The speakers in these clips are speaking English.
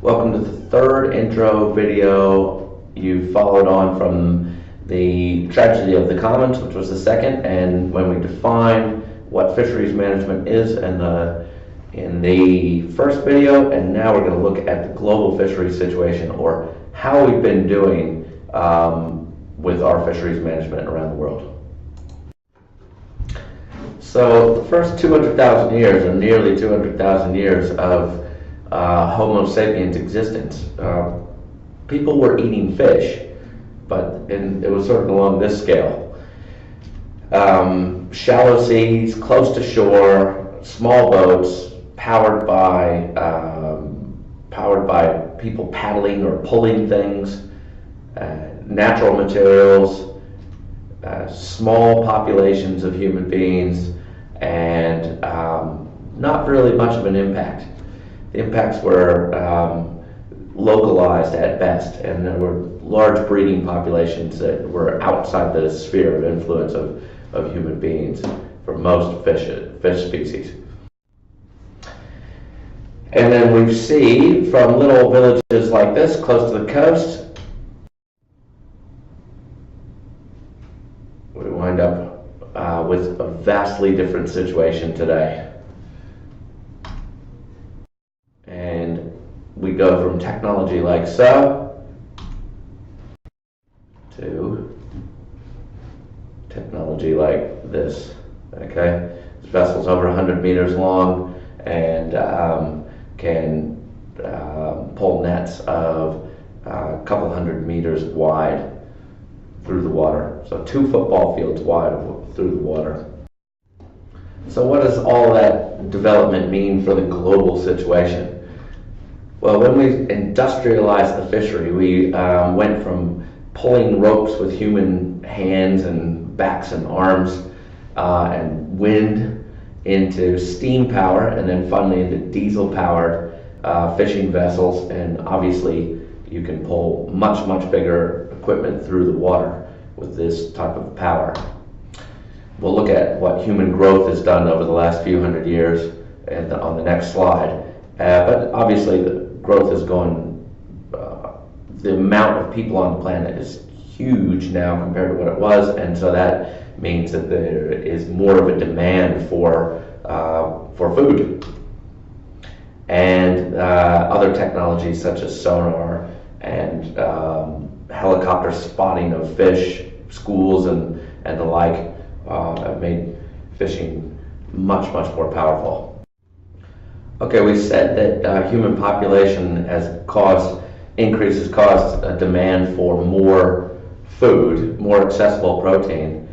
Welcome to the third intro video. You followed on from the tragedy of the commons, which was the second, and when we defined what fisheries management is in the first video, and now we're going to look at the global fisheries situation, or how we've been doing with our fisheries management around the world. So the first 200,000 years, or nearly 200,000 years of Homo sapiens existence, people were eating fish, but it was sort of along this scale. Shallow seas, close to shore, small boats, powered by people paddling or pulling things, natural materials, small populations of human beings, and not really much of an impact. The impacts were localized at best, and there were large breeding populations that were outside the sphere of influence of human beings for most fish species. And then we see from little villages like this close to the coast, we wind up with a vastly different situation today. And we go from technology like so to technology like this. Okay, this vessel's over 100 meters long and can pull nets of a couple hundred meters wide through the water. So 2 football fields wide through the water. So what does all that development mean for the global situation? Well, when we industrialized the fishery, we went from pulling ropes with human hands and backs and arms and wind into steam power, and then finally into diesel-powered fishing vessels. And obviously, you can pull much, much bigger equipment through the water with this type of power. We'll look at what human growth has done over the last few hundred years on the next slide. But obviously, the growth is going, the amount of people on the planet is huge now compared to what it was, and so that means that there is more of a demand for food. And other technologies such as sonar and helicopter spotting of fish, schools and the like have made fishing much, much more powerful. Okay, we said that human population has caused a demand for more food, more accessible protein.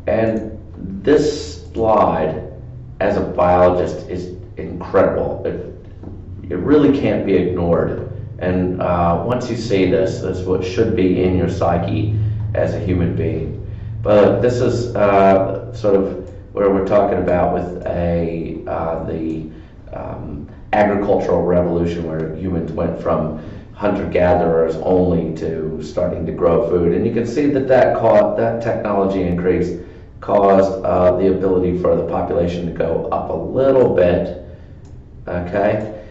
And this slide, as a biologist, is incredible. It really can't be ignored. And once you see this, that's what should be in your psyche as a human being. But this is sort of where we're talking about with the agricultural revolution, where humans went from hunter-gatherers only to starting to grow food. And you can see that technology increase caused the ability for the population to go up a little bit, okay?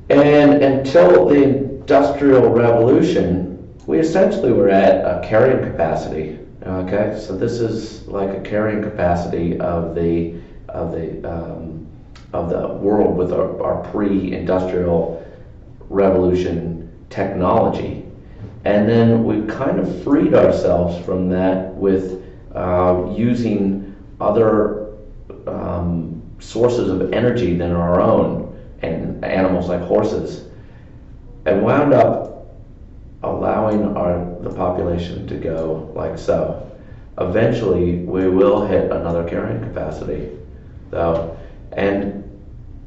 And until the Industrial Revolution, we essentially were at a carrying capacity, okay? So this is like a carrying capacity of the world with our pre-industrial revolution technology. And then we've kind of freed ourselves from that with using other sources of energy than our own, and animals like horses, and wound up allowing the population to go like so. Eventually we will hit another carrying capacity though, and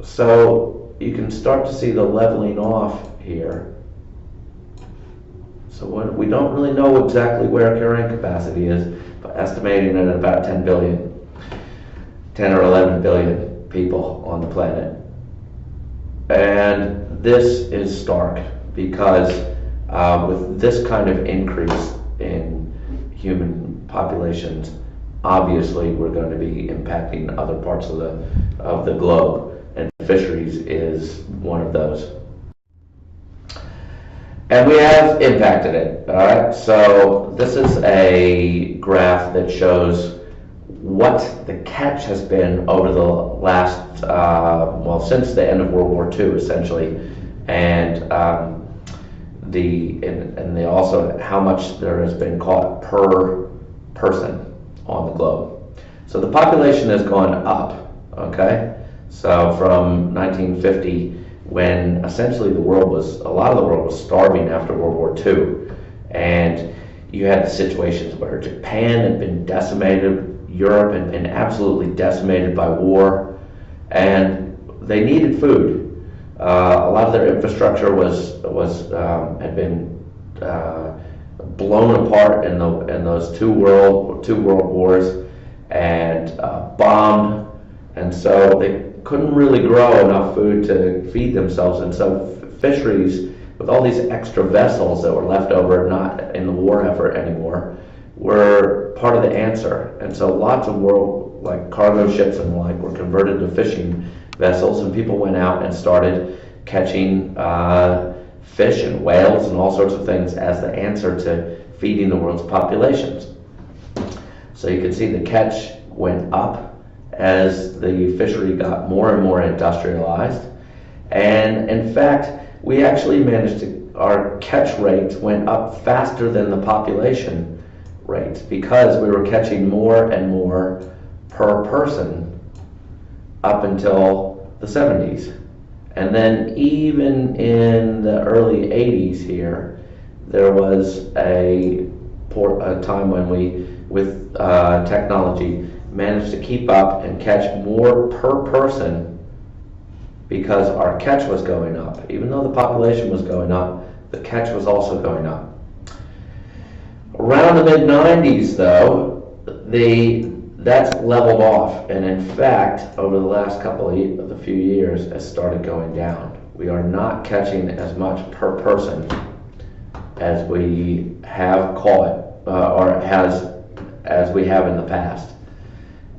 so you can start to see the leveling off here. So we don't really know exactly where carrying capacity is, but estimating it at about 10 or 11 billion people on the planet. And this is stark because with this kind of increase in human populations, obviously we're going to be impacting other parts of the globe, and fisheries is one of those. And we have impacted it, all right? So this is a graph that shows what the catch has been over the last, well, since the end of World War II, essentially, and they also how much there has been caught per person on the globe. So the population has gone up, okay? So from 1950, when essentially a lot of the world was starving after World War II, and you had situations where Japan had been decimated, Europe had been absolutely decimated by war, and they needed food. A lot of their infrastructure had been blown apart in those two world wars, and bombed, and so they couldn't really grow enough food to feed themselves. And so fisheries, with all these extra vessels that were left over, not in the war effort anymore, were part of the answer. And so lots of like cargo ships and the like, were converted to fishing vessels, and people went out and started catching fish and whales and all sorts of things as the answer to feeding the world's populations. So you can see the catch went up as the fishery got more and more industrialized. And in fact, we actually our catch rates went up faster than the population rates, because we were catching more and more per person up until the 70s. And then even in the early 80s here, there was a time when we, with technology, managed to keep up and catch more per person, because our catch was going up. Even though the population was going up, the catch was also going up. Around the mid-90s, though, that's leveled off, and in fact, over the last the few years, has started going down. We are not catching as much per person as we have caught, as we have in the past.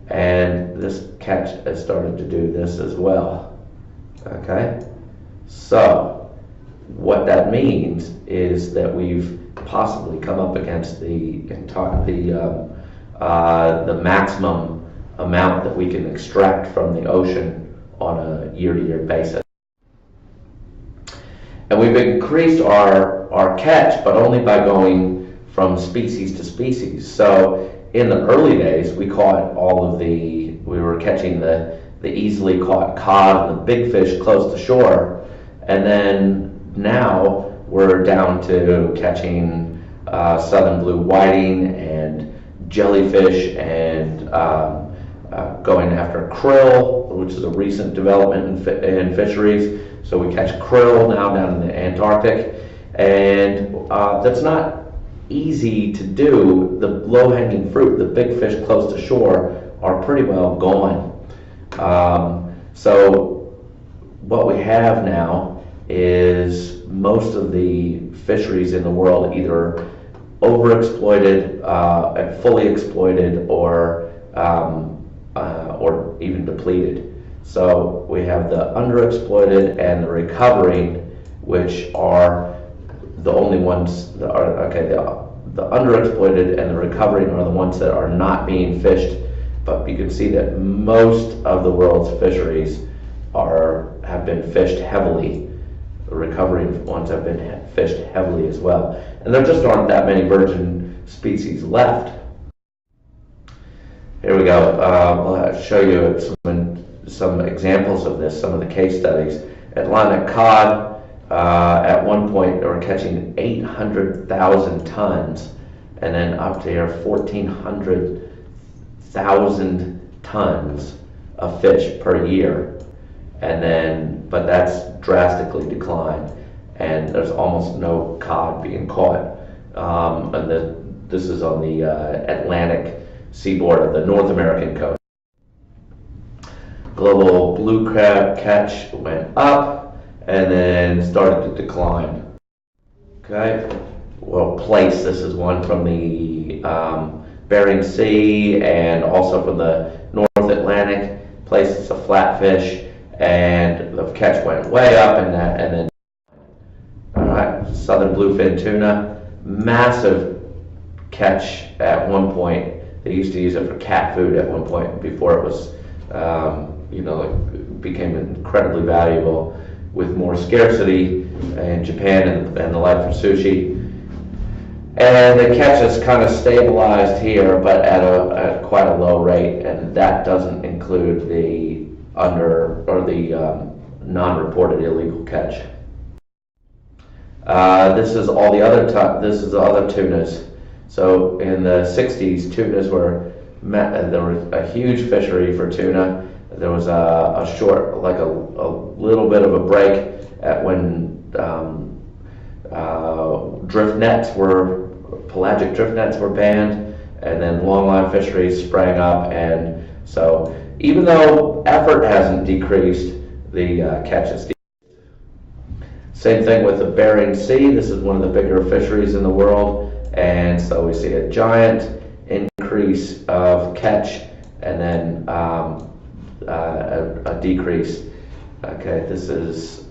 And this catch has started to do this as well. Okay? So, what that means is that we've possibly come up against the maximum amount that we can extract from the ocean on a year-to-year basis. And we've increased our catch, but only by going from species to species. So in the early days, we were catching the easily caught cod and the big fish close to shore, and then now we're down to catching southern blue whiting and jellyfish, and going after krill, which is a recent development in fisheries. So we catch krill now down in the Antarctic, and that's not easy to do. The low-hanging fruit, the big fish close to shore, are pretty well gone. So what we have now is most of the fisheries in the world either overexploited, and fully exploited, or even depleted. So we have the underexploited and the recovering, which are the only ones that are, the underexploited and the recovering are the ones that are not being fished. But you can see that most of the world's fisheries have been fished heavily. The recovering ones have been fished heavily as well. And there just aren't that many virgin species left. Here we go. I'll show you some examples of this, some of the case studies. Atlantic cod, at one point they were catching 800,000 tons, and then up to here 1,400,000 tons of fish per year. But that's drastically declined, and there's almost no cod being caught. This is on the Atlantic seaboard of the North American coast. Global blue crab catch went up and then started to decline. Okay, well, plaice, this is one from the Bering Sea and also from the North Atlantic. Plaice is a flatfish, and the catch went way up and then. All right, southern bluefin tuna, massive catch at one point. They used to use it for cat food at one point before it was, it became incredibly valuable with more scarcity in Japan and the like for sushi. And the catch is kind of stabilized here, but at quite a low rate, and that doesn't include the non-reported illegal catch. This is all the other tunas. So in the 60s, tunas there was a huge fishery for tuna. There was a short, like a little bit of a break at when pelagic drift nets were banned, and then longline fisheries sprang up, and so even though effort hasn't decreased, the catch has decreased. Same thing with the Bering Sea. This is one of the bigger fisheries in the world, and so we see a giant increase of catch, and then a decrease. Okay, this is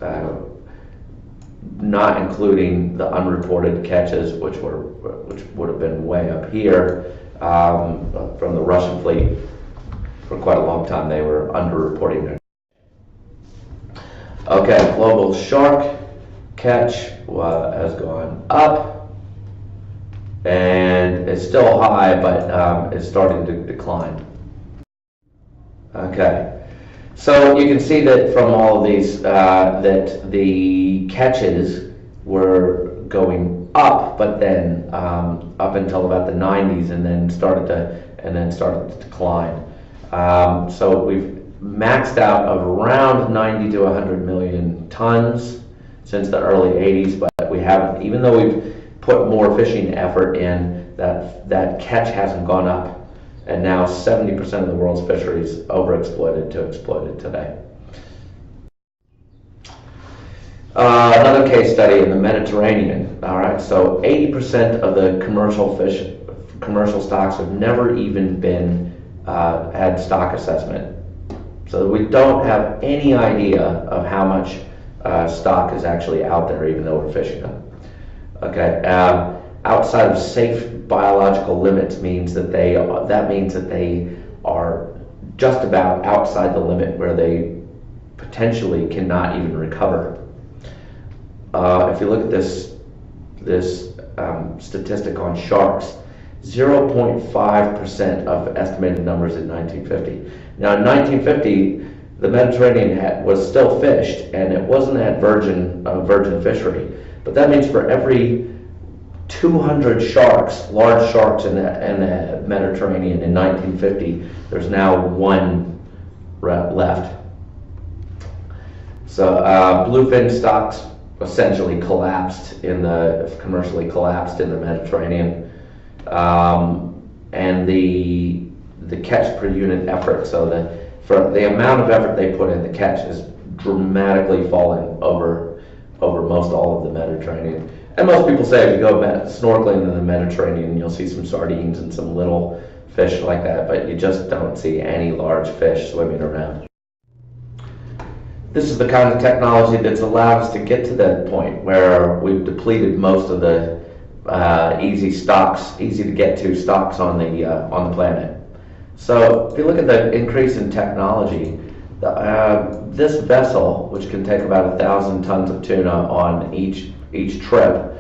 not including the unreported catches, which would have been way up here from the Russian fleet. For quite a long time, they were underreporting their. Okay, global shark catch has gone up, and it's still high, but it's starting to decline. Okay. So you can see that from all of these that the catches were going up, but then up until about the 90s, and then started to decline. So we've maxed out of around 90 to 100 million tons since the early 80s, but we haven't, even though we've put more fishing effort in, that catch hasn't gone up. And now 70% of the world's fisheries overexploited to exploited today. Another case study in the Mediterranean. All right, so 80% of the commercial stocks have never even been had stock assessment. So we don't have any idea of how much stock is actually out there, even though we're fishing them. Okay. Outside of safe biological limits means that they are just about outside the limit where they potentially cannot even recover. If you look at this statistic on sharks, 0.5% of estimated numbers in 1950. Now in 1950, the Mediterranean was still fished, and it wasn't at virgin fishery. But that means for every 200 sharks, large sharks in the Mediterranean in 1950, there's now one left. So bluefin stocks essentially commercially collapsed in the Mediterranean, and the catch per unit effort. So for the amount of effort they put in, the catch is dramatically falling over most all of the Mediterranean. And most people say if you go snorkeling in the Mediterranean, you'll see some sardines and some little fish like that, but you just don't see any large fish swimming around. This is the kind of technology that's allowed us to get to that point where we've depleted most of the easy to get to stocks on the planet. So if you look at the increase in technology, this vessel, which can take about 1,000 tons of tuna on each trip,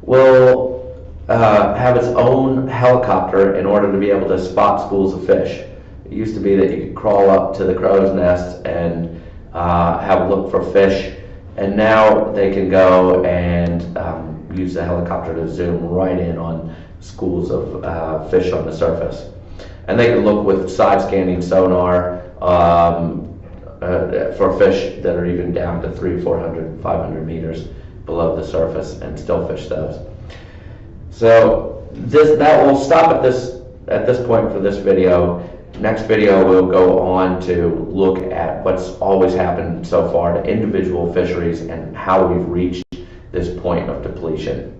will have its own helicopter in order to be able to spot schools of fish. It used to be that you could crawl up to the crow's nest and have a look for fish, and now they can go and use the helicopter to zoom right in on schools of fish on the surface. And they can look with side scanning sonar for fish that are even down to 300, 400, 500 meters below the surface and still fish those. So that will stop at this point for this video. Next video we'll go on to look at what's always happened so far to individual fisheries and how we've reached this point of depletion.